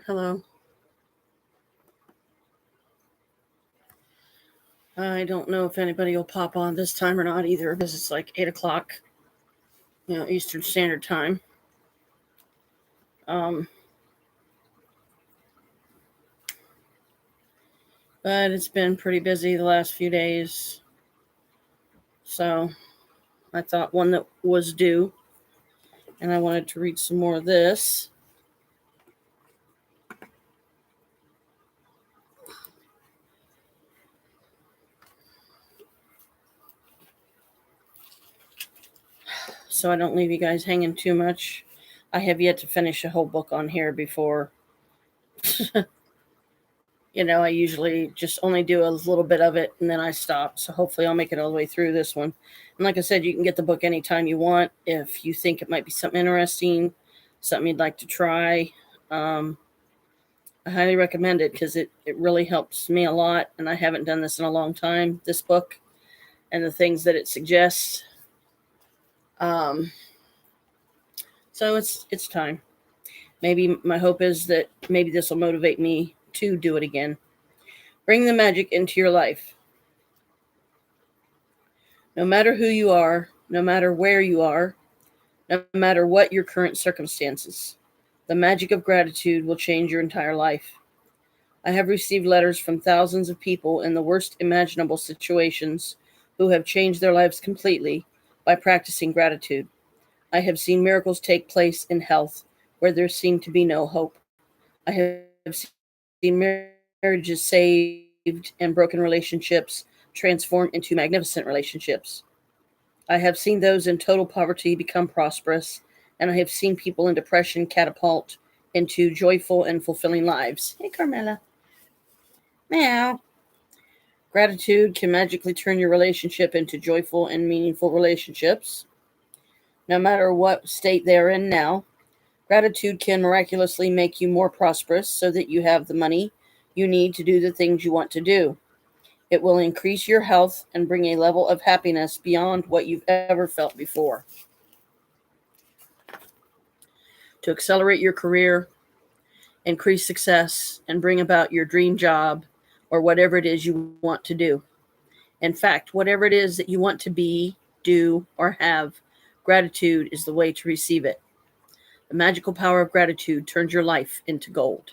Hello. I don't know if anybody will pop on this time or not either, because it's like 8 o'clock, Eastern Standard Time. Um, but it's been pretty busy the last few days, so I thought one that was due, and I wanted to read some more of this. So I don't leave you guys hanging too much. I have yet to finish a whole book on here before. I usually just only do a little bit of it and then I stop. So hopefully I'll make it all the way through this one. And like I said, you can get the book anytime you want. If you think it might be something interesting, something you'd like to try, I highly recommend it because it really helps me a lot. And I haven't done this in a long time, this book and the things that it suggests. So it's time. Maybe my hope is that maybe this will motivate me to do it again. Bring the magic into your life. No matter who you are, no matter where you are, no matter what your current circumstances, the magic of gratitude will change your entire life. I have received letters from thousands of people in the worst imaginable situations who have changed their lives completely by practicing gratitude. I have seen miracles take place in health where there seemed to be no hope. I have seen marriages saved and broken relationships transformed into magnificent relationships. I have seen those in total poverty become prosperous, and I have seen people in depression catapult into joyful and fulfilling lives. Hey, Carmela. Meow. Gratitude can magically turn your relationship into joyful and meaningful relationships. No matter what state they're in now, gratitude can miraculously make you more prosperous so that you have the money you need to do the things you want to do. It will increase your health and bring a level of happiness beyond what you've ever felt before. To accelerate your career, increase success, and bring about your dream job or whatever it is you want to do. In fact, whatever it is that you want to be, do, or have, gratitude is the way to receive it. The magical power of gratitude turns your life into gold.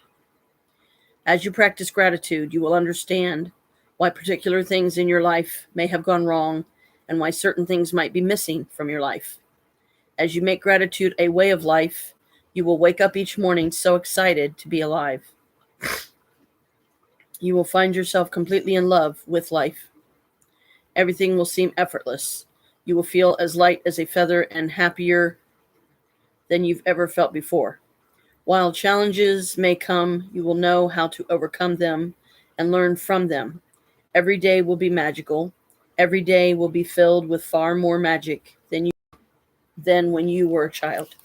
As you practice gratitude, you will understand why particular things in your life may have gone wrong and why certain things might be missing from your life. As you make gratitude a way of life, you will wake up each morning so excited to be alive. You will find yourself completely in love with life. Everything will seem effortless. You will feel as light as a feather and happier than you've ever felt before. While challenges may come, you will know how to overcome them and learn from them. Every day will be magical. Every day will be filled with far more magic than when you were a child.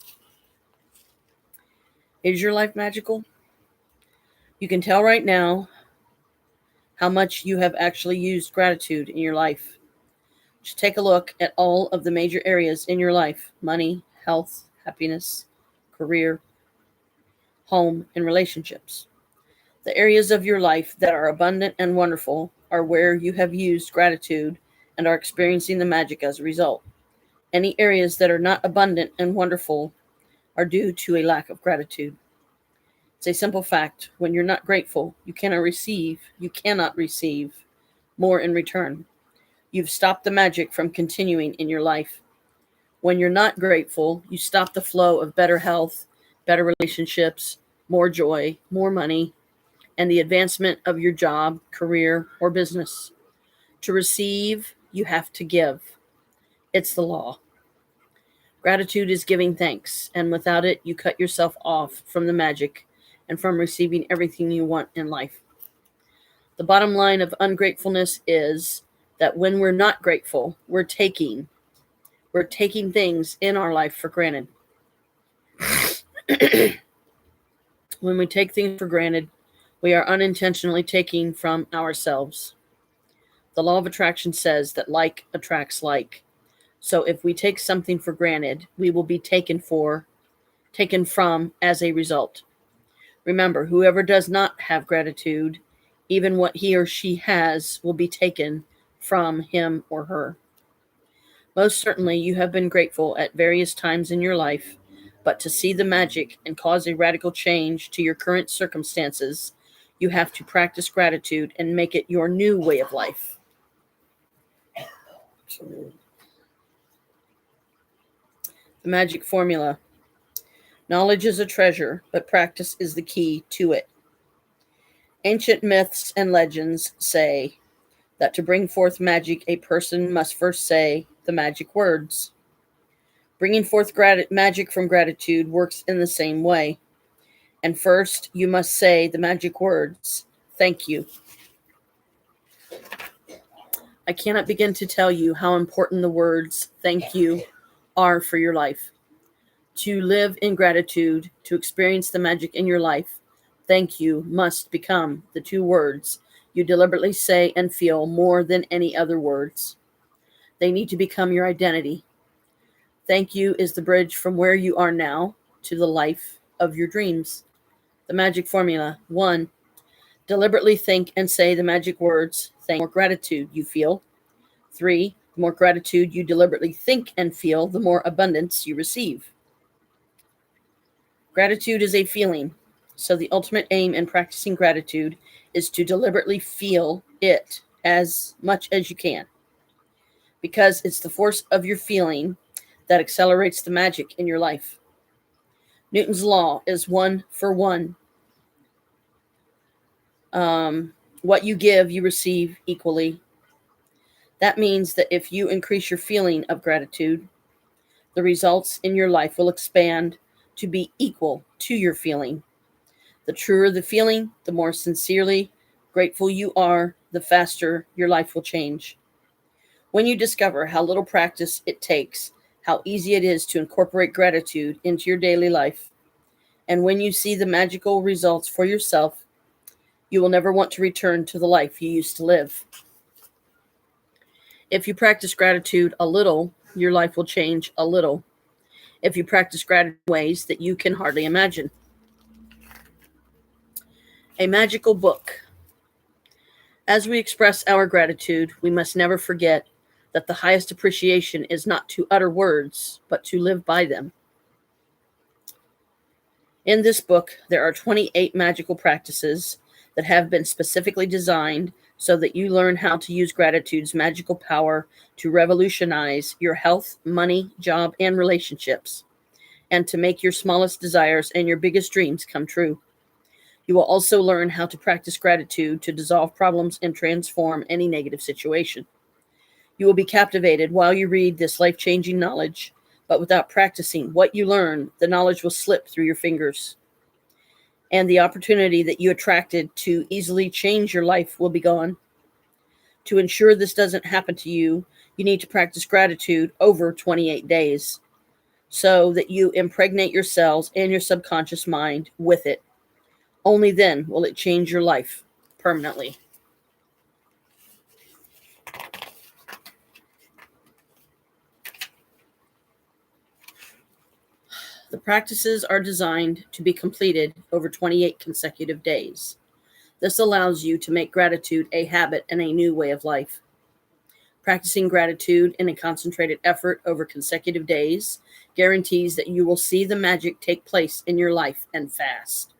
Is your life magical? You can tell right now how much you have actually used gratitude in your life. Just take a look at all of the major areas in your life: money, health, happiness, career, home, and relationships. The areas of your life that are abundant and wonderful are where you have used gratitude and are experiencing the magic as a result. Any areas that are not abundant and wonderful are due to a lack of gratitude. It's a simple fact. When you're not grateful, you cannot receive more in return. You've stopped the magic from continuing in your life. When you're not grateful, you stop the flow of better health, better relationships, more joy, more money, and the advancement of your job, career, or business. To receive, you have to give. It's the law. Gratitude is giving thanks, and without it, you cut yourself off from the magic and from receiving everything you want in life. The bottom line of ungratefulness is that when we're not grateful, we're taking things in our life for granted. When we take things for granted, we are unintentionally taking from ourselves. The law of attraction says that like attracts like. So if we take something for granted, we will be taken from as a result. Remember, whoever does not have gratitude, even what he or she has will be taken from him or her. Most certainly, you have been grateful at various times in your life, but to see the magic and cause a radical change to your current circumstances, you have to practice gratitude and make it your new way of life. The magic formula. Knowledge is a treasure, but practice is the key to it. Ancient myths and legends say that to bring forth magic, a person must first say the magic words. Bringing forth magic from gratitude works in the same way. And first, you must say the magic words, thank you. I cannot begin to tell you how important the words thank you are for your life. To live in gratitude, to experience the magic in your life, thank you must become the two words you deliberately say and feel more than any other words. They need to become your identity. Thank you is the bridge from where you are now to the life of your dreams. The magic formula. 1. Deliberately think and say the magic words. Thank you. The more gratitude you feel. 3. The more gratitude you deliberately think and feel, the more abundance you receive. Gratitude is a feeling. So the ultimate aim in practicing gratitude is to deliberately feel it as much as you can. Because it's the force of your feeling that accelerates the magic in your life. Newton's law is 1 for 1. What you give, you receive equally. That means that if you increase your feeling of gratitude, the results in your life will expand to be equal to your feeling. The truer the feeling, the more sincerely grateful you are, the faster your life will change. When you discover how little practice it takes, how easy it is to incorporate gratitude into your daily life, and when you see the magical results for yourself, you will never want to return to the life you used to live. If you practice gratitude a little, your life will change a little. If you practice gratitude in ways that you can hardly imagine. A magical book. As we express our gratitude, we must never forget that the highest appreciation is not to utter words, but to live by them. In this book, there are 28 magical practices that have been specifically designed so that you learn how to use gratitude's magical power to revolutionize your health, money, job, and relationships, and to make your smallest desires and your biggest dreams come true. You will also learn how to practice gratitude to dissolve problems and transform any negative situation. You will be captivated while you read this life-changing knowledge, but without practicing what you learn, the knowledge will slip through your fingers. And the opportunity that you attracted to easily change your life will be gone. To ensure this doesn't happen to you, you need to practice gratitude over 28 days so that you impregnate your cells and your subconscious mind with it. Only then will it change your life permanently. The practices are designed to be completed over 28 consecutive days. This allows you to make gratitude a habit and a new way of life. Practicing gratitude in a concentrated effort over consecutive days guarantees that you will see the magic take place in your life and fast.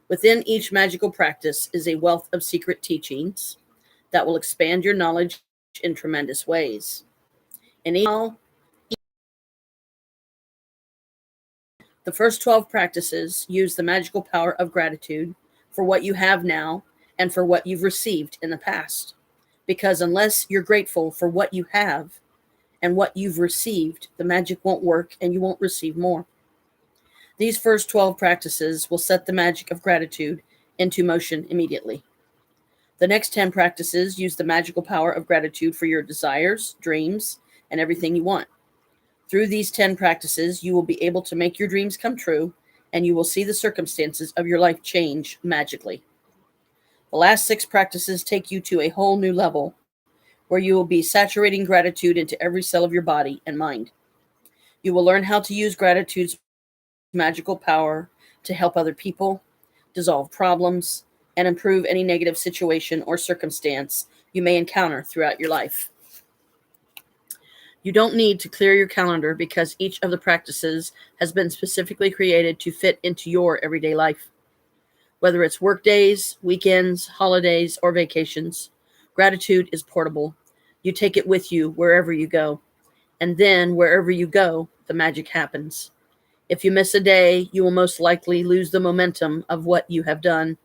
Within each magical practice is a wealth of secret teachings that will expand your knowledge in tremendous ways. The first 12 practices use the magical power of gratitude for what you have now and for what you've received in the past. Because unless you're grateful for what you have and what you've received, the magic won't work and you won't receive more. These first 12 practices will set the magic of gratitude into motion immediately. The next 10 practices use the magical power of gratitude for your desires, dreams, and everything you want. Through these 10 practices, you will be able to make your dreams come true, and you will see the circumstances of your life change magically. The last 6 practices take you to a whole new level where you will be saturating gratitude into every cell of your body and mind. You will learn how to use gratitude's magical power to help other people, dissolve problems, and improve any negative situation or circumstance you may encounter throughout your life. You don't need to clear your calendar because each of the practices has been specifically created to fit into your everyday life. Whether it's work days, weekends, holidays, or vacations, gratitude is portable. You take it with you wherever you go. And then wherever you go, the magic happens. If you miss a day, you will most likely lose the momentum of what you have done.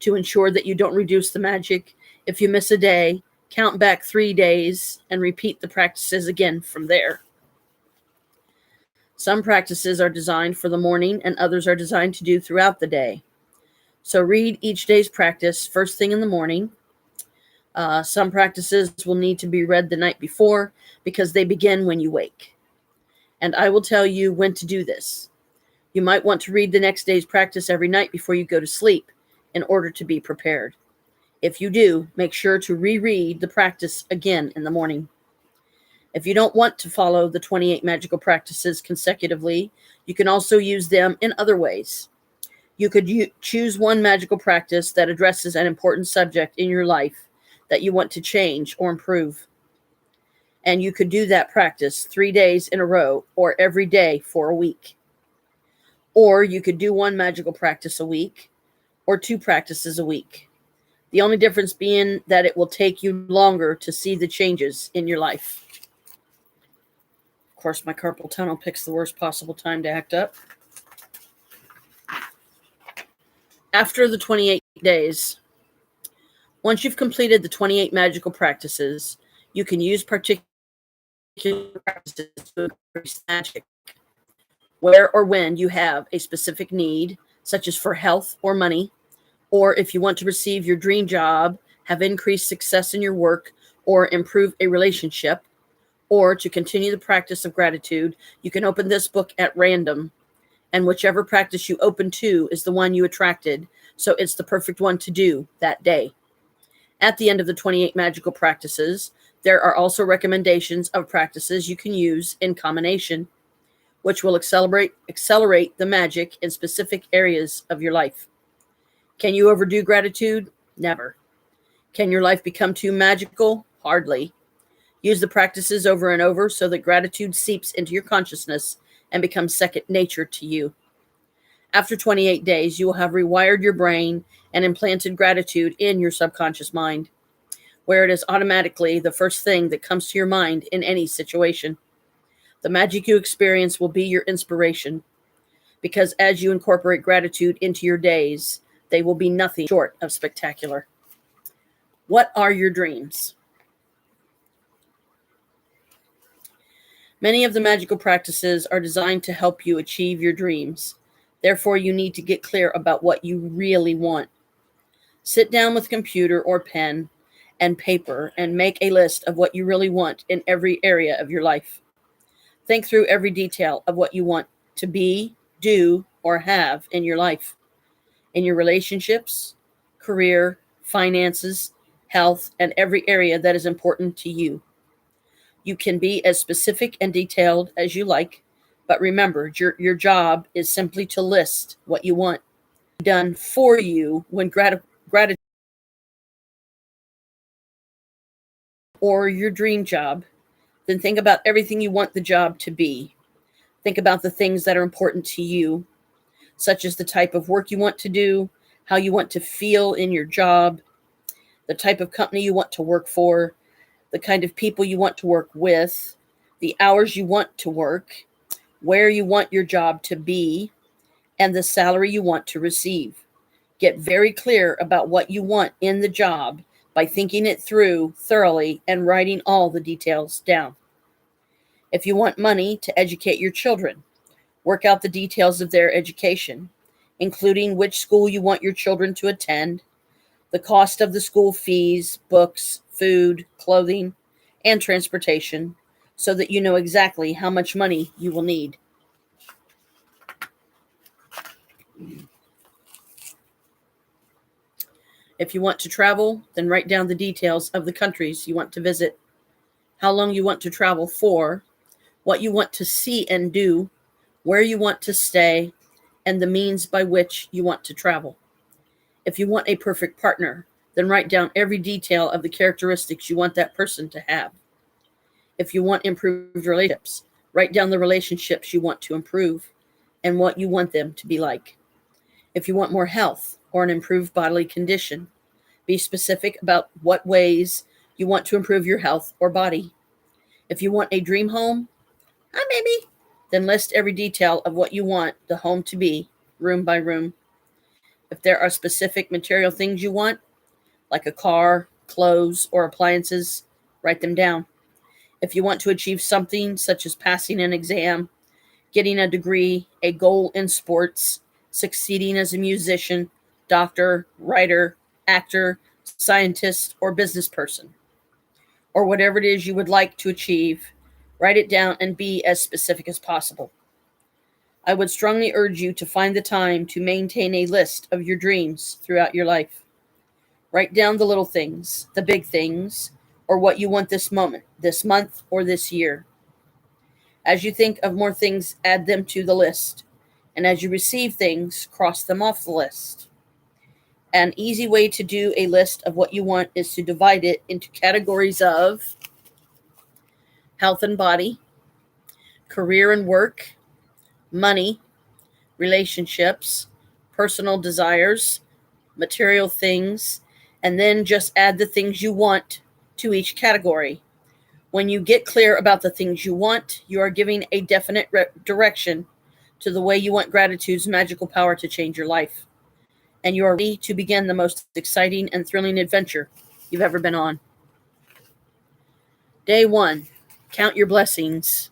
To ensure that you don't reduce the magic, if you miss a day, count back 3 days and repeat the practices again from there. Some practices are designed for the morning and others are designed to do throughout the day. So read each day's practice first thing in the morning. Some practices will need to be read the night before because they begin when you wake. And I will tell you when to do this. You might want to read the next day's practice every night before you go to sleep in order to be prepared. If you do, make sure to reread the practice again in the morning. If you don't want to follow the 28 magical practices consecutively, you can also use them in other ways. You could choose one magical practice that addresses an important subject in your life that you want to change or improve. And you could do that practice 3 days in a row or every day for a week. Or you could do one magical practice a week or 2 practices a week. The only difference being that it will take you longer to see the changes in your life. Of course, my carpal tunnel picks the worst possible time to act up. After the 28 days, once you've completed the 28 magical practices, you can use particular practices to increase magic. Where or when you have a specific need, such as for health or money, or if you want to receive your dream job, have increased success in your work, or improve a relationship, or to continue the practice of gratitude, you can open this book at random. And whichever practice you open to is the one you attracted, so it's the perfect one to do that day. At the end of the 28 magical practices, there are also recommendations of practices you can use in combination, which will accelerate the magic in specific areas of your life. Can you overdo gratitude? Never. Can your life become too magical? Hardly. Use the practices over and over so that gratitude seeps into your consciousness and becomes second nature to you. After 28 days, you will have rewired your brain and implanted gratitude in your subconscious mind, where it is automatically the first thing that comes to your mind in any situation. The magic you experience will be your inspiration, because as you incorporate gratitude into your days, they will be nothing short of spectacular. What are your dreams? Many of the magical practices are designed to help you achieve your dreams. Therefore, you need to get clear about what you really want. Sit down with a computer or pen and paper and make a list of what you really want in every area of your life. Think through every detail of what you want to be, do, or have in your life, in your relationships, career, finances, health, and every area that is important to you. You can be as specific and detailed as you like, but remember, your job is simply to list what you want done for you when gratitude or your dream job. Then think about everything you want the job to be. Think about the things that are important to you, such as the type of work you want to do, how you want to feel in your job, the type of company you want to work for, the kind of people you want to work with, the hours you want to work, where you want your job to be, and the salary you want to receive. Get very clear about what you want in the job by thinking it through thoroughly and writing all the details down. If you want money to educate your children, work out the details of their education, including which school you want your children to attend, the cost of the school fees, books, food, clothing, and transportation, so that you know exactly how much money you will need. If you want to travel, then write down the details of the countries you want to visit, how long you want to travel for, what you want to see and do, where you want to stay, and the means by which you want to travel. If you want a perfect partner, then write down every detail of the characteristics you want that person to have. If you want improved relationships, write down the relationships you want to improve and what you want them to be like. If you want more health or an improved bodily condition, be specific about what ways you want to improve your health or body. If you want a dream home, hi baby, then list every detail of what you want the home to be, room by room. If there are specific material things you want, like a car, clothes, or appliances, write them down. If you want to achieve something such as passing an exam, getting a degree, a goal in sports, succeeding as a musician, doctor, writer, actor, scientist, or business person, or whatever it is you would like to achieve, write it down and be as specific as possible. I would strongly urge you to find the time to maintain a list of your dreams throughout your life. Write down the little things, the big things, or what you want this moment, this month, or this year. As you think of more things, add them to the list. And as you receive things, cross them off the list. An easy way to do a list of what you want is to divide it into categories of health and body, career and work, money, relationships, personal desires, material things, and then just add the things you want to each category. When you get clear about the things you want, you are giving a definite direction to the way you want gratitude's magical power to change your life. And you are ready to begin the most exciting and thrilling adventure you've ever been on. Day 1, count your blessings.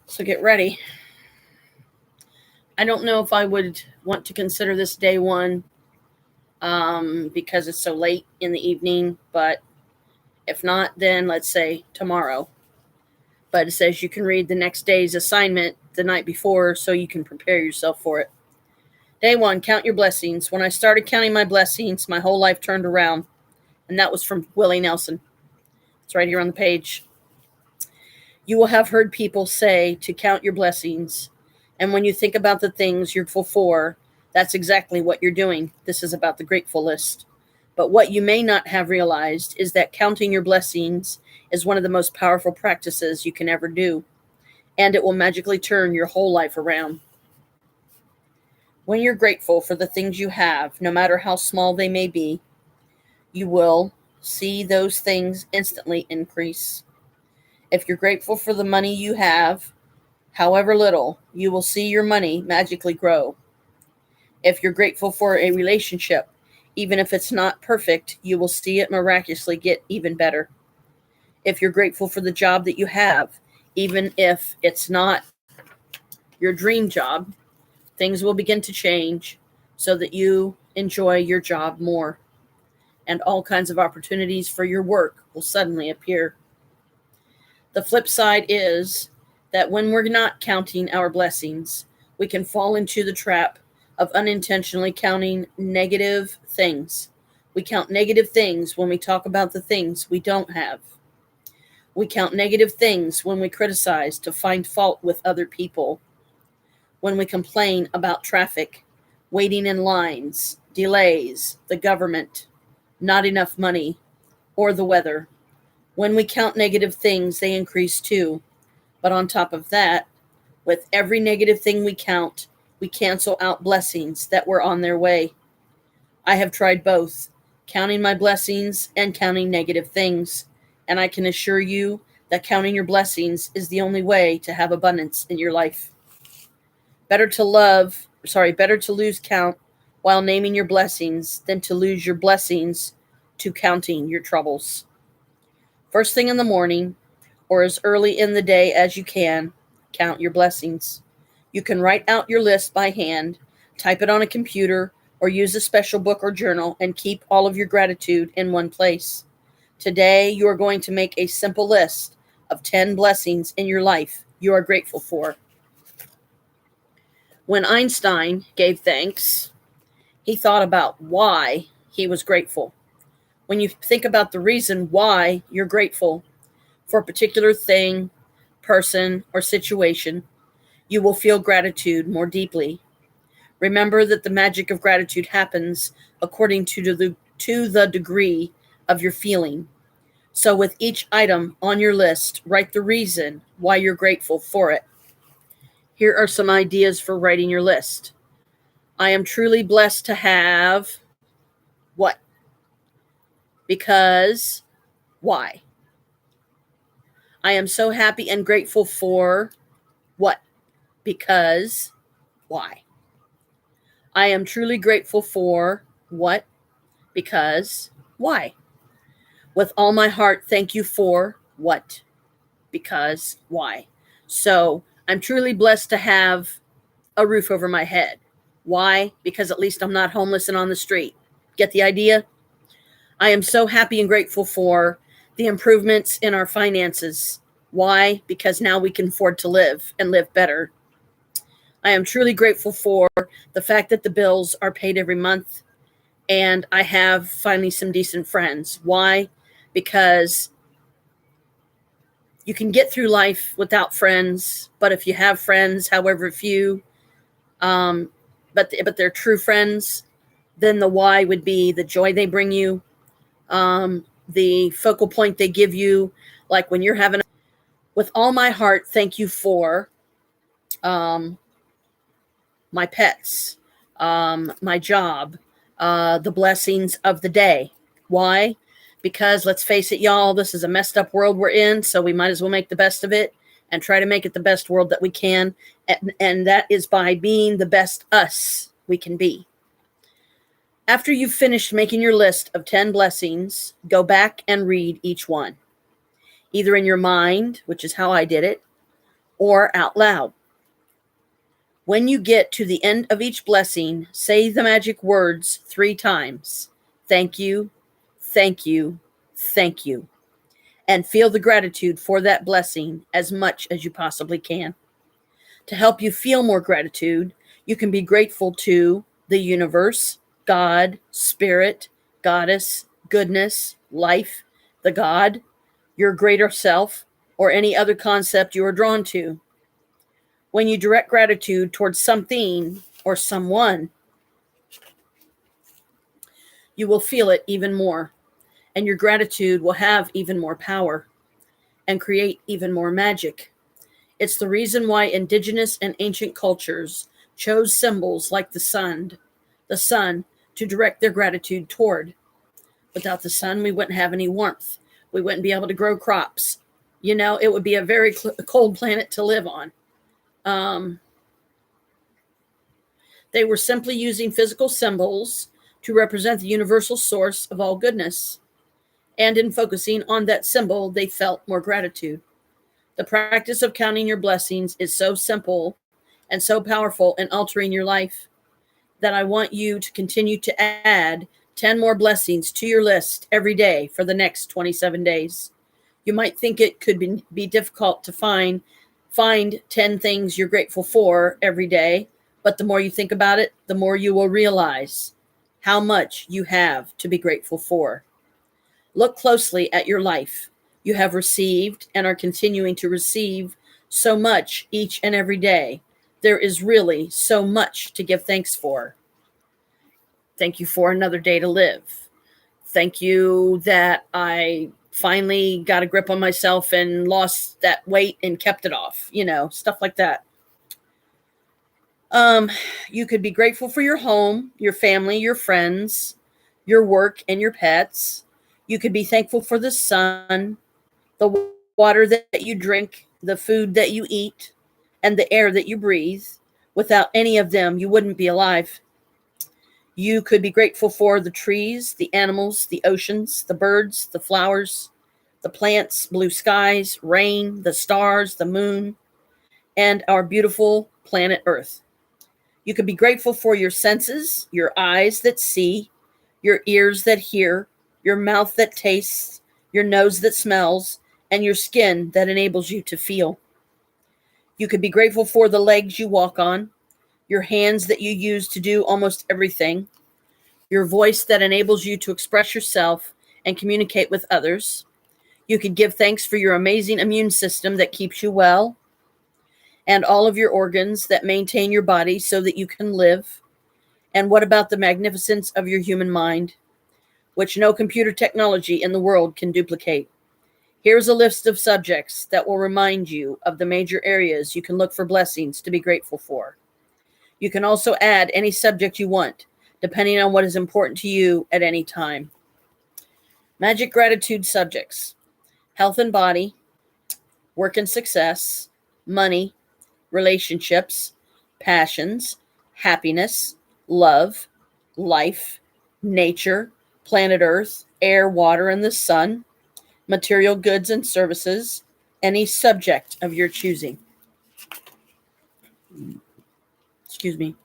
So get ready. I don't know if I would want to consider this day 1 because it's so late in the evening, but if not, then let's say tomorrow. But it says you can read the next day's assignment the night before so you can prepare yourself for it. Day 1, count your blessings. When I started counting my blessings, my whole life turned around. And that was from Willie Nelson. It's right here on the page. You will have heard people say to count your blessings. And when you think about the things you're grateful for, that's exactly what you're doing. This is about the grateful list. But what you may not have realized is that counting your blessings is one of the most powerful practices you can ever do. And it will magically turn your whole life around. When you're grateful for the things you have, no matter how small they may be, you will see those things instantly increase. If you're grateful for the money you have, however little, you will see your money magically grow. If you're grateful for a relationship, even if it's not perfect, you will see it miraculously get even better. If you're grateful for the job that you have, even if it's not your dream job, things will begin to change so that you enjoy your job more. And all kinds of opportunities for your work will suddenly appear. The flip side is that when we're not counting our blessings, we can fall into the trap of unintentionally counting negative things. We count negative things when we talk about the things we don't have. We count negative things when we criticize to find fault with other people. When we complain about traffic, waiting in lines, delays, the government, not enough money, or the weather. When we count negative things, they increase too. But on top of that, with every negative thing we count, we cancel out blessings that were on their way. I have tried both, counting my blessings and counting negative things, and I can assure you that counting your blessings is the only way to have abundance in your life. Better to lose count while naming your blessings than to lose your blessings to counting your troubles. First thing in the morning, or as early in the day as you can, count your blessings. You can write out your list by hand, type it on a computer, or use a special book or journal and keep all of your gratitude in one place. Today, you are going to make a simple list of 10 blessings in your life you are grateful for. When Einstein gave thanks, he thought about why he was grateful. When you think about the reason why you're grateful for a particular thing, person, or situation, you will feel gratitude more deeply. Remember that the magic of gratitude happens according to the degree of your feeling. So, with each item on your list, write the reason why you're grateful for it. Here are some ideas for writing your list. I am truly blessed to have what? Because why? I am so happy and grateful for what? Because why? I am truly grateful for what? Because why? With all my heart, thank you for what? Because why? So I'm truly blessed to have a roof over my head. Why? Because at least I'm not homeless and on the street. Get the idea? I am so happy and grateful for the improvements in our finances. Why? Because now we can afford to live and live better. I am truly grateful for the fact that the bills are paid every month and I have finally some decent friends. Why? Because you can get through life without friends, but if you have friends, however few, but they're true friends, then the why would be the joy they bring you, the focal point they give you, like when you're having. With all my heart, thank you for my pets, my job, the blessings of the day. Why? Because let's face it, y'all, this is a messed up world we're in, so we might as well make the best of it and try to make it the best world that we can. And that is by being the best us we can be. After you've finished making your list of 10 blessings, go back and read each one, either in your mind, which is how I did it, or out loud. When you get to the end of each blessing, say the magic words 3 times. Thank you, thank you, thank you. And feel the gratitude for that blessing as much as you possibly can. To help you feel more gratitude, you can be grateful to the universe, God, spirit, goddess, goodness, life, the God, your greater self, or any other concept you are drawn to. When you direct gratitude towards something or someone, you will feel it even more, and your gratitude will have even more power and create even more magic. It's the reason why indigenous and ancient cultures chose symbols like the sun, to direct their gratitude toward. Without the sun, we wouldn't have any warmth. We wouldn't be able to grow crops. It would be a very cold planet to live on. They were simply using physical symbols to represent the universal source of all goodness. And in focusing on that symbol, they felt more gratitude. The practice of counting your blessings is so simple and so powerful in altering your life that I want you to continue to add 10 more blessings to your list every day for the next 27 days. You might think it could be difficult to find 10 things you're grateful for every day, but the more you think about it, the more you will realize how much you have to be grateful for. Look closely at your life. You have received and are continuing to receive so much each and every day. There is really so much to give thanks for. Thank you for another day to live. Thank you that I finally got a grip on myself and lost that weight and kept it off, stuff like that. You could be grateful for your home, your family, your friends, your work, and your pets. You could be thankful for the sun, the water that you drink, the food that you eat, and the air that you breathe. Without any of them, you wouldn't be alive. You could be grateful for the trees, the animals, the oceans, the birds, the flowers, the plants, blue skies, rain, the stars, the moon, and our beautiful planet Earth. You could be grateful for your senses, your eyes that see, your ears that hear, your mouth that tastes, your nose that smells, and your skin that enables you to feel. You could be grateful for the legs you walk on, your hands that you use to do almost everything, your voice that enables you to express yourself and communicate with others. You could give thanks for your amazing immune system that keeps you well, and all of your organs that maintain your body so that you can live. And what about the magnificence of your human mind, which no computer technology in the world can duplicate? Here's a list of subjects that will remind you of the major areas you can look for blessings to be grateful for. You can also add any subject you want, depending on what is important to you at any time. Magic gratitude subjects: health and body, work and success, money, relationships, passions, happiness, love, life, nature, planet Earth, air, water, and the sun, material goods and services, any subject of your choosing. Excuse me.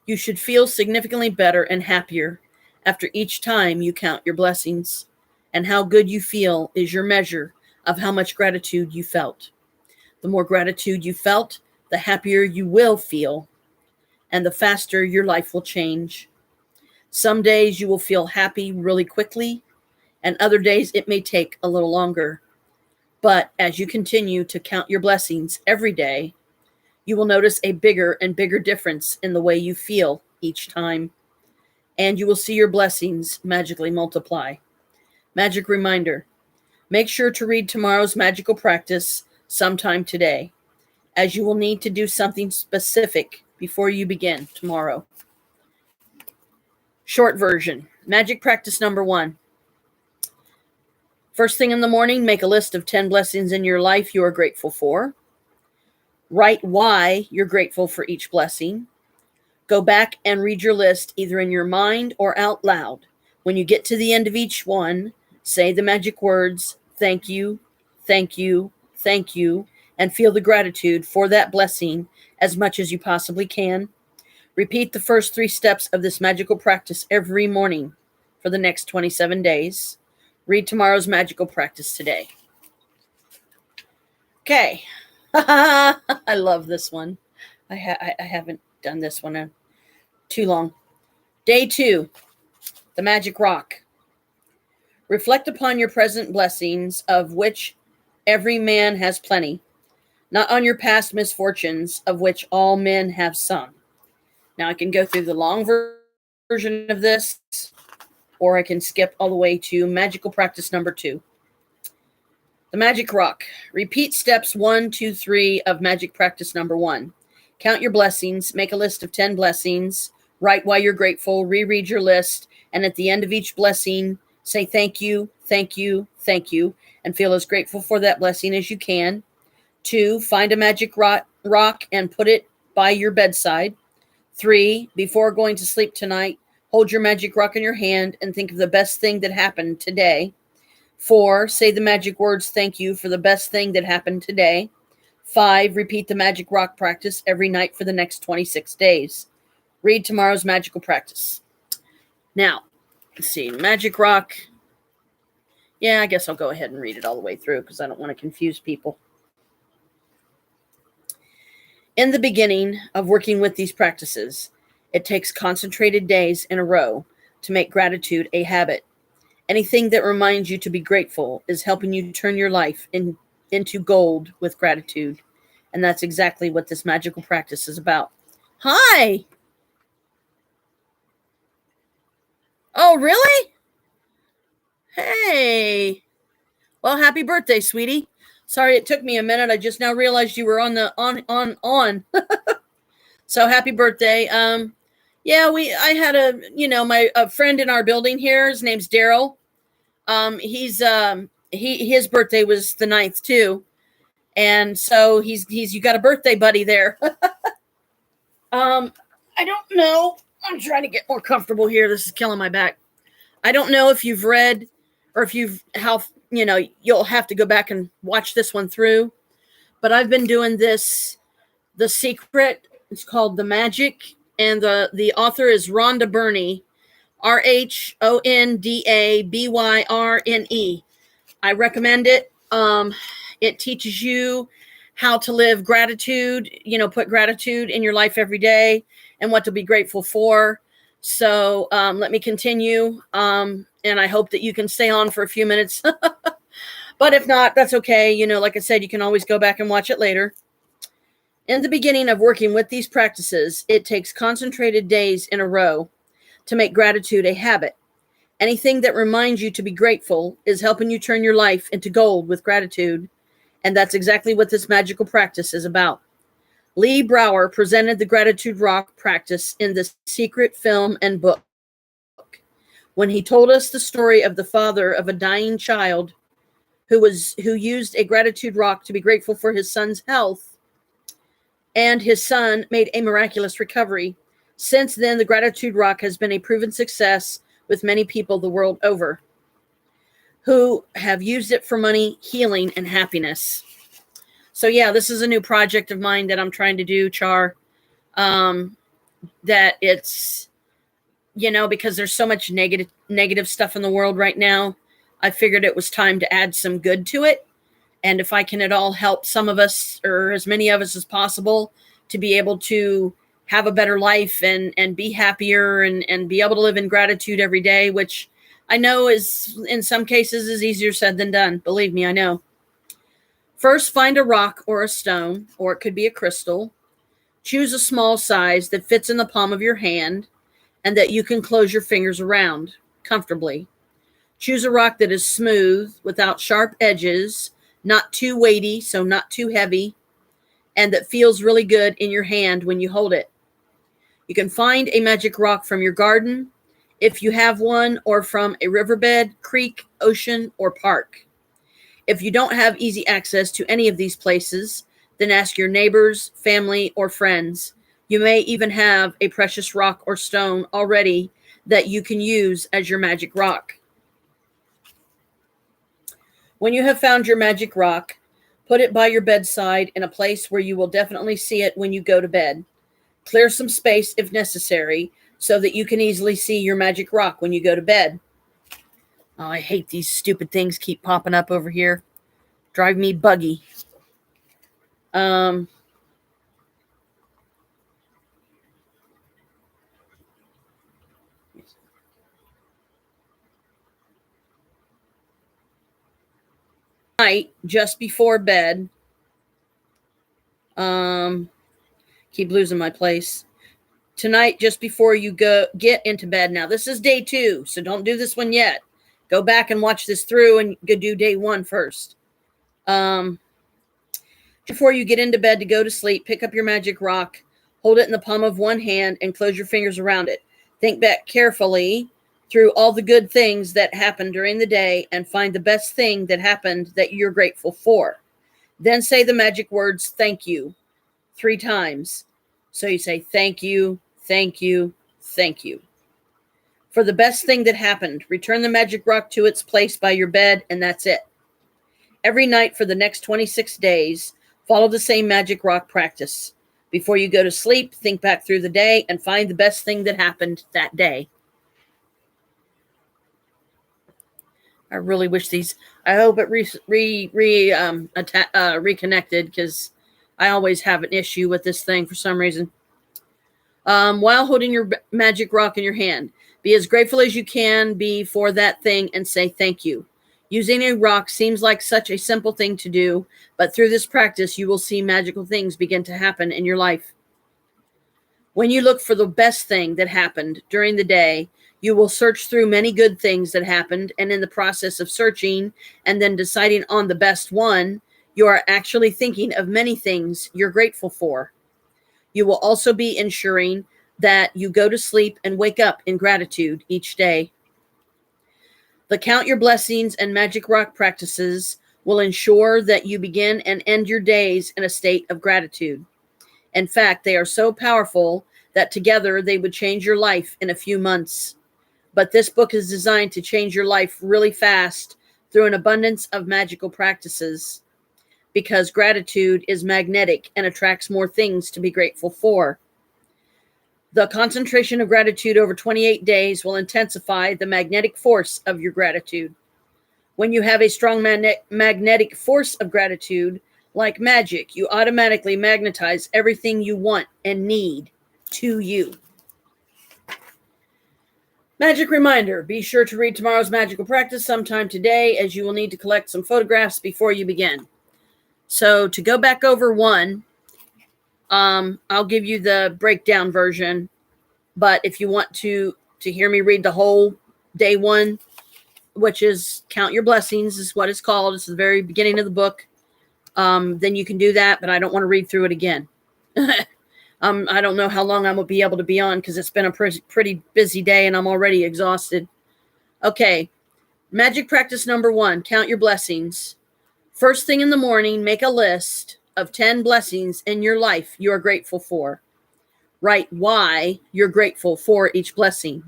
You should feel significantly better and happier after each time you count your blessings, and how good you feel is your measure of how much gratitude you felt. The more gratitude you felt, the happier you will feel, and the faster your life will change. Some days you will feel happy really quickly, and other days it may take a little longer. But as you continue to count your blessings every day, you will notice a bigger and bigger difference in the way you feel each time, and you will see your blessings magically multiply. Magic reminder: make sure to read tomorrow's magical practice sometime today, as you will need to do something specific before you begin tomorrow. Short version. Magic practice number 1. First thing in the morning, make a list of 10 blessings in your life you are grateful for. Write why you're grateful for each blessing. Go back and read your list either in your mind or out loud. When you get to the end of each one, say the magic words, thank you, thank you, thank you, and feel the gratitude for that blessing as much as you possibly can. Repeat the first 3 steps of this magical practice every morning for the next 27 days. Read tomorrow's magical practice today. Okay. I love this one. I haven't done this one in too long. Day 2, the magic rock. Reflect upon your present blessings, of which every man has plenty, not on your past misfortunes, of which all men have some. Now I can go through the long version of this, or I can skip all the way to magical practice number 2. The magic rock. Repeat steps 1, 2, 3 of magic practice number 1. Count your blessings, make a list of 10 blessings, write why you're grateful, reread your list, and at the end of each blessing, say thank you, thank you, thank you, and feel as grateful for that blessing as you can. 2, find a magic rock and put it by your bedside. 3, before going to sleep tonight, hold your magic rock in your hand and think of the best thing that happened today. 4, say the magic words, thank you, for the best thing that happened today. 5, repeat the magic rock practice every night for the next 26 days. Read tomorrow's magical practice. Now, let's see, magic rock. Yeah, I guess I'll go ahead and read it all the way through because I don't want to confuse people. In the beginning of working with these practices, it takes concentrated days in a row to make gratitude a habit. Anything that reminds you to be grateful is helping you turn your life into gold with gratitude. And that's exactly what this magical practice is about. Hi! Oh, really? Hey! Well, happy birthday, sweetie. Sorry it took me a minute. I just now realized you were on the on. So happy birthday. Yeah, I had a friend in our building here. His name's Daryl. His birthday was the 9th too. And so he's you got a birthday buddy there. I don't know. I'm trying to get more comfortable here. This is killing my back. I don't know if you've read or if you'll have to go back and watch this one through. But I've been doing this, The Secret. It's called The Magic. And the author is Rhonda Byrne, RhondaByrne. I recommend it. It teaches you how to live gratitude, put gratitude in your life every day and what to be grateful for. So let me continue. And I hope that you can stay on for a few minutes. But if not, that's okay. Like I said, you can always go back and watch it later. In the beginning of working with these practices, it takes concentrated days in a row to make gratitude a habit. Anything that reminds you to be grateful is helping you turn your life into gold with gratitude. And that's exactly what this magical practice is about. Lee Brower presented the Gratitude Rock practice in The Secret Film and Book. When he told us the story of the father of a dying child who used a gratitude rock to be grateful for his son's health, and his son made a miraculous recovery. Since then, the gratitude rock has been a proven success with many people the world over who have used it for money, healing, and happiness. So yeah, this is a new project of mine that I'm trying to do, Char. That it's, because there's so much negative stuff in the world right now, I figured it was time to add some good to it. And if I can at all help some of us, or as many of us as possible, to be able to have a better life and be happier and be able to live in gratitude every day, which I know is in some cases is easier said than done. Believe me, I know. First, find a rock or a stone, or it could be a crystal. Choose a small size that fits in the palm of your hand and that you can close your fingers around comfortably. Choose a rock that is smooth, without sharp edges, not too weighty, so not too heavy, and that feels really good in your hand when you hold it. You can find a magic rock from your garden, if you have one, or from a riverbed, creek, ocean, or park. If you don't have easy access to any of these places, then ask your neighbors, family, or friends. You may even have a precious rock or stone already that you can use as your magic rock. When you have found your magic rock, put it by your bedside in a place where you will definitely see it when you go to bed. Clear some space if necessary so that you can easily see your magic rock when you go to bed. Oh, I hate these stupid things keep popping up over here. Drive me buggy. Night, just before bed. Keep losing my place. Tonight, just before you get into bed. Now, this is day 2, so don't do this one yet. Go back and watch this through and go do day 1 first. Before you get into bed to go to sleep, pick up your magic rock, hold it in the palm of one hand, and close your fingers around it. Think back carefully through all the good things that happened during the day and find the best thing that happened that you're grateful for. Then say the magic words, thank you, 3 times. So you say, thank you, thank you, thank you. For the best thing that happened, return the magic rock to its place by your bed, and that's it. Every night for the next 26 days, follow the same magic rock practice. Before you go to sleep, think back through the day and find the best thing that happened that day. I really wish I hope it reconnected, because I always have an issue with this thing for some reason. While holding your magic rock in your hand, be as grateful as you can be for that thing and say thank you. Using a rock seems like such a simple thing to do, but through this practice, you will see magical things begin to happen in your life. When you look for the best thing that happened during the day, you will search through many good things that happened, and in the process of searching and then deciding on the best one, you are actually thinking of many things you're grateful for. You will also be ensuring that you go to sleep and wake up in gratitude each day. The Count Your Blessings and Magic Rock practices will ensure that you begin and end your days in a state of gratitude. In fact, they are so powerful that together they would change your life in a few months. But this book is designed to change your life really fast through an abundance of magical practices, because gratitude is magnetic and attracts more things to be grateful for. The concentration of gratitude over 28 days will intensify the magnetic force of your gratitude. When you have a strong magnetic force of gratitude, Like magic, you automatically magnetize everything you want and need to you. Magic reminder, be sure to read tomorrow's magical practice sometime today, as you will need to collect some photographs before you begin. So to go back over one, I'll give you the breakdown version, but if you want to hear me read the whole day one, which is Count Your Blessings is what it's called. It's the very beginning of the book. Then you can do that, but I don't want to read through it again. I don't know how long I'm going to be able to be on because it's been a pretty busy day and I'm already exhausted. Okay, magic practice number 1, count your blessings. First thing in the morning, make a list of 10 blessings in your life you are grateful for. Write why you're grateful for each blessing.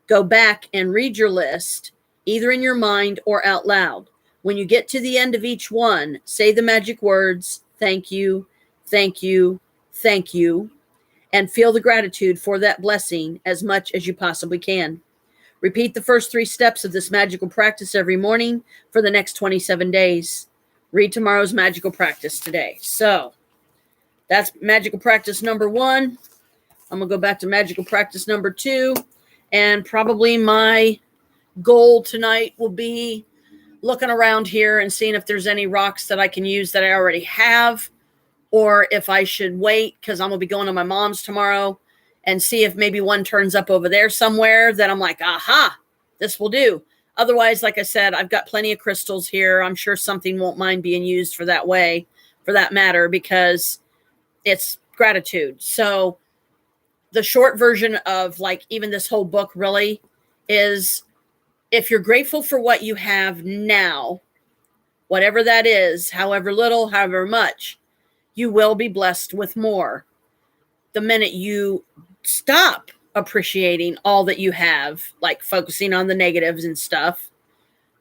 Go back and read your list, either in your mind or out loud. When you get to the end of each one, say the magic words, thank you, thank you, thank you, and feel the gratitude for that blessing as much as you possibly can. Repeat the first 3 steps of this magical practice every morning for the next 27 days. Read tomorrow's magical practice today. So that's magical practice number 1. I'm going to go back to magical practice number 2. And probably my goal tonight will be looking around here and seeing if there's any rocks that I can use that I already have, or if I should wait because I'm going to be going to my mom's tomorrow and see if maybe one turns up over there somewhere that I'm like, aha, this will do. Otherwise, like I said, I've got plenty of crystals here. I'm sure something won't mind being used for that way, for that matter, because it's gratitude. So the short version of like even this whole book really is, if you're grateful for what you have now, whatever that is, however little, however much, you will be blessed with more. The minute you stop appreciating all that you have, like focusing on the negatives and stuff,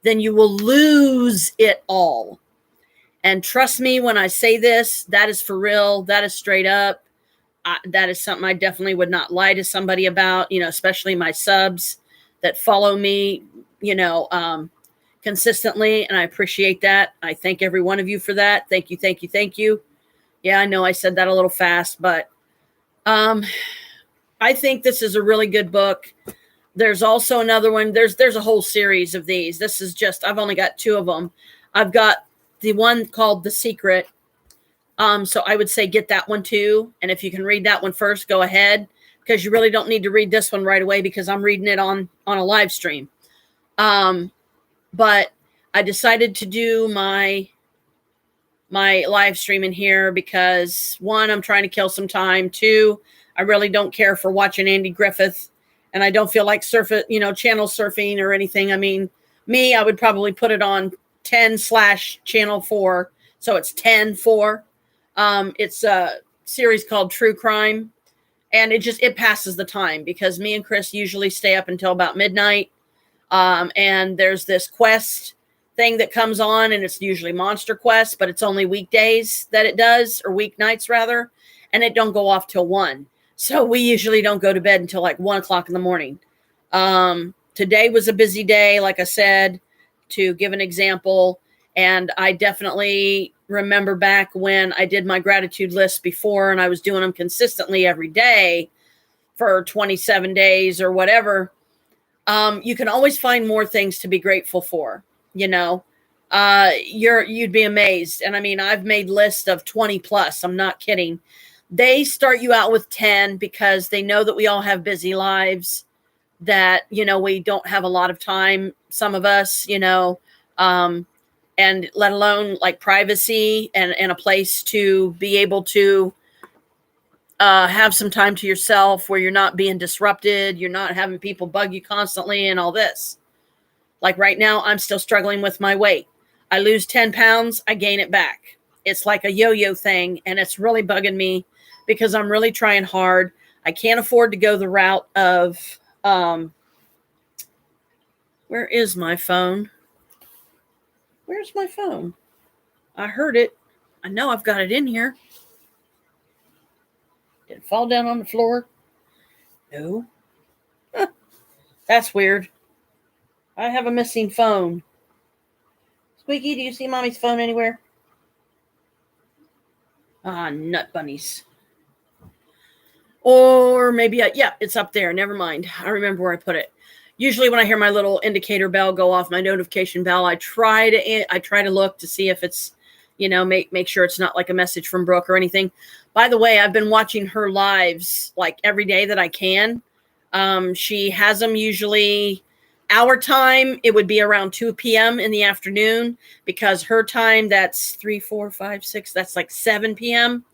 then you will lose it all. And trust me when I say this, that is for real. That is straight up. That is something I definitely would not lie to somebody about, especially my subs that follow me, consistently. And I appreciate that. I thank every one of you for that. Thank you, thank you, thank you. Yeah, I know I said that a little fast, but I think this is a really good book. There's also another one. There's a whole series of these. This is just, I've only got 2 of them. I've got the one called The Secret. So I would say get that one too. And if you can read that one first, go ahead, because you really don't need to read this one right away because I'm reading it on a live stream. But I decided to do my live stream in here because 1, I'm trying to kill some time. 2, I really don't care for watching Andy Griffith, and I don't feel like channel surfing or anything. I mean, I would probably put it on 10/channel 4. So it's 10/4. It's a series called True Crime, and it passes the time because me and Chris usually stay up until about midnight. And there's this quest thing that comes on, and it's usually Monster Quest, but it's only weekdays that it does, or weeknights rather, and it don't go off till 1. So we usually don't go to bed until like 1 o'clock in the morning. Today was a busy day, like I said, to give an example. And I definitely remember back when I did my gratitude list before, and I was doing them consistently every day for 27 days or whatever. You can always find more things to be grateful for. You'd be amazed. And I mean, I've made lists of 20 plus. I'm not kidding. They start you out with 10 because they know that we all have busy lives, that, we don't have a lot of time. Some of us, and let alone like privacy and a place to be able to have some time to yourself where you're not being disrupted. You're not having people bug you constantly and all this. Like right now, I'm still struggling with my weight. I lose 10 pounds, I gain it back. It's like a yo-yo thing, and it's really bugging me because I'm really trying hard. I can't afford to go the route of, where is my phone? Where's my phone? I heard it. I know I've got it in here. Did it fall down on the floor? No. Huh. That's weird. I have a missing phone. Squeaky, do you see Mommy's phone anywhere? Nut bunnies. Or maybe, yeah, it's up there. Never mind. I remember where I put it. Usually when I hear my little indicator bell go off, my notification bell, I try to look to see if it's, make sure it's not like a message from Brooke or anything. By the way, I've been watching her lives like every day that I can. She has them usually our time. It would be around 2 p.m. in the afternoon, because her time, that's 3, 4, 5, 6, that's like 7 p.m.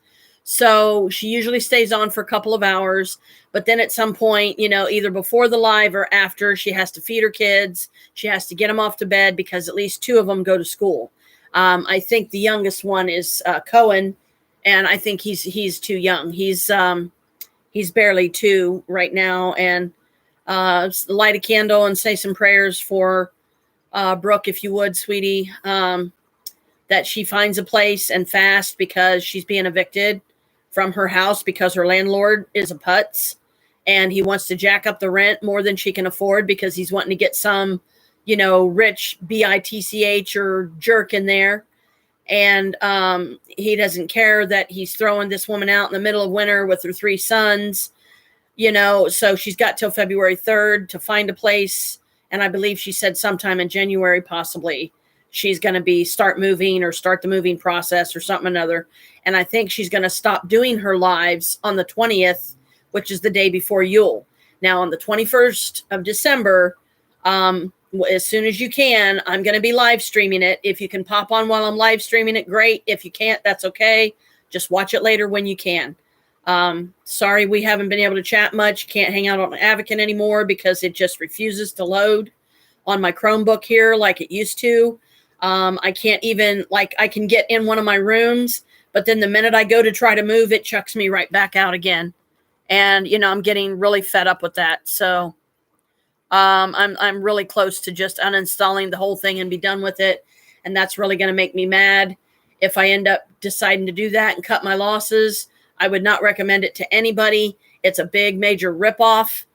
So she usually stays on for a couple of hours, but then at some point, either before the live or after, she has to feed her kids. She has to get them off to bed, because at least 2 of them go to school. I think the youngest one is Cohen, and I think he's too young. He's barely 2 right now. And light a candle and say some prayers for Brooke, if you would, sweetie, that she finds a place and fast, because she's being evicted from her house because her landlord is a putz, and he wants to jack up the rent more than she can afford, because he's wanting to get some, rich bitch or jerk in there. And he doesn't care that he's throwing this woman out in the middle of winter with her 3 sons, so she's got till February 3rd to find a place. And I believe she said sometime in January, possibly, she's going to start moving or start the moving process or something or another. And I think she's going to stop doing her lives on the 20th, which is the day before Yule. Now, on the 21st of December, as soon as you can, I'm going to be live streaming it. If you can pop on while I'm live streaming it, great. If you can't, that's okay. Just watch it later when you can. Sorry, we haven't been able to chat much. Can't hang out on Advocate anymore because it just refuses to load on my Chromebook here like it used to. I can't even, I can get in one of my rooms, but then the minute I go to try to move, it chucks me right back out again. And, I'm getting really fed up with that. So, I'm really close to just uninstalling the whole thing and be done with it. And that's really going to make me mad. If I end up deciding to do that and cut my losses, I would not recommend it to anybody. It's a big major ripoff.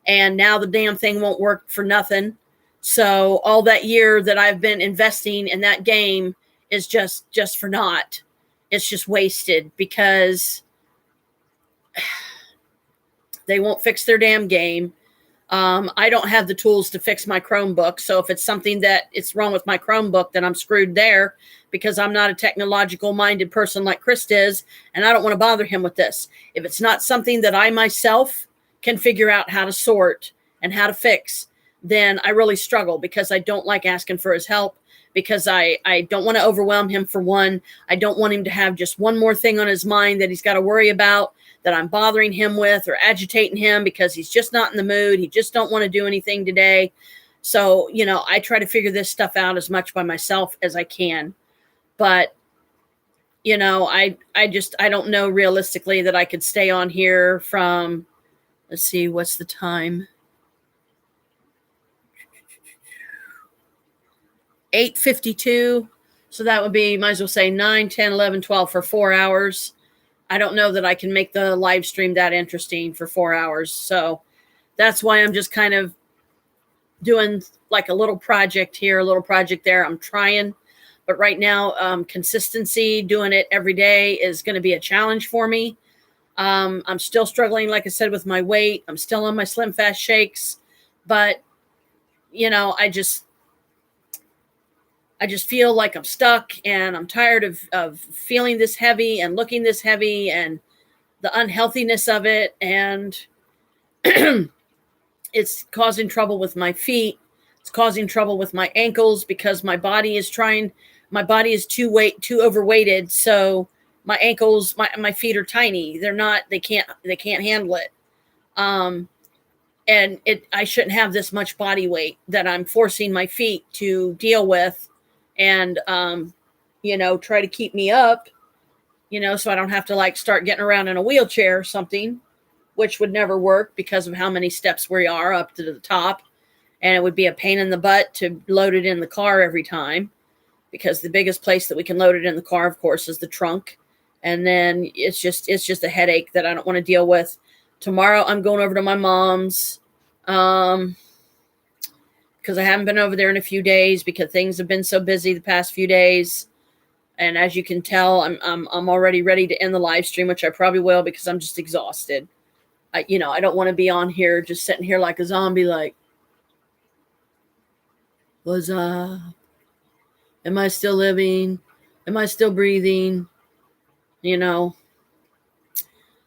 And now the damn thing won't work for nothing. So all that year that I've been investing in that game is just for naught. It's just wasted, because they won't fix their damn game. I don't have the tools to fix my Chromebook. So if it's something that it's wrong with my Chromebook, then I'm screwed there, because I'm not a technological minded person like Chris is. And I don't want to bother him with this. If it's not something that I myself can figure out how to sort and how to fix, then I really struggle, because I don't like asking for his help, because I don't want to overwhelm him, for one. I don't want him to have just one more thing on his mind that he's got to worry about, that I'm bothering him with or agitating him because he's just not in the mood. He just don't want to do anything today. So, I try to figure this stuff out as much by myself as I can. But, I don't know realistically that I could stay on here from, let's see, what's the time? 8:52. So that would be, might as well say 9, 10, 11, 12 for 4 hours. I don't know that I can make the live stream that interesting for 4 hours. So that's why I'm just kind of doing like a little project here, a little project there. I'm trying, but right now, consistency, doing it every day is going to be a challenge for me. I'm still struggling, like I said, with my weight. I'm still on my Slim Fast shakes, but I just feel like I'm stuck, and I'm tired of feeling this heavy and looking this heavy and the unhealthiness of it. And it's causing trouble with my feet. It's causing trouble with my ankles, because my body is too overweighted. So my ankles, my feet are tiny. They can't handle it. And I shouldn't have this much body weight that I'm forcing my feet to deal with. And, try to keep me up, so I don't have to start getting around in a wheelchair or something, which would never work because of how many steps we are up to the top. And it would be a pain in the butt to load it in the car every time, because the biggest place that we can load it in the car, of course, is the trunk. And then it's just a headache that I don't want to deal with. Tomorrow I'm going over to my mom's, because I haven't been over there in a few days, because things have been so busy the past few days. And as you can tell, I'm already ready to end the live stream, which I probably will because I'm just exhausted. I don't want to be on here just sitting here like a zombie, like, what's up? Am I still living? Am I still breathing?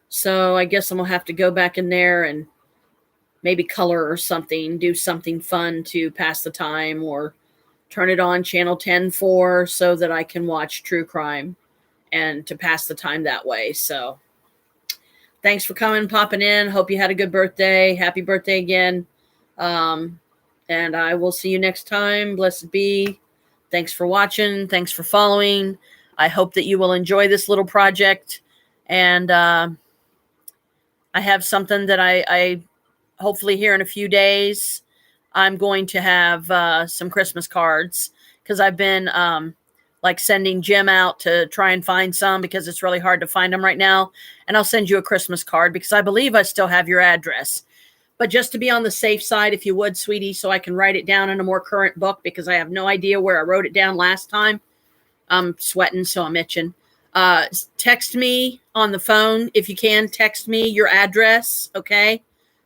So I guess I'm gonna have to go back in there and maybe color or something, do something fun to pass the time, or turn it on channel 10-4 so that I can watch true crime and to pass the time that way. So thanks for coming, popping in. Hope you had a good birthday. Happy birthday again. And I will see you next time. Blessed be. Thanks for watching. Thanks for following. I hope that you will enjoy this little project. And I have something that I hopefully here in a few days, I'm going to have some Christmas cards, because I've been like sending Jim out to try and find some because it's really hard to find them right now. And I'll send you a Christmas card because I believe I still have your address. But just to be on the safe side, if you would, sweetie, so I can write it down in a more current book, because I have no idea where I wrote it down last time. I'm sweating, so I'm itching. Text me on the phone. If you can, text me your address, okay?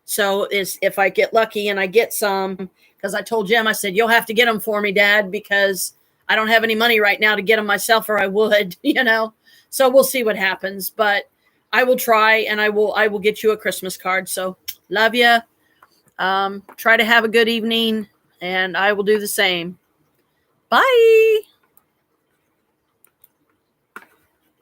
So if I get lucky and I get some, because I told Jim, I said, you'll have to get them for me, Dad, because I don't have any money right now to get them myself, or I would, So we'll see what happens. But I will try, and I will get you a Christmas card. So love you. Try to have a good evening, and I will do the same. Bye.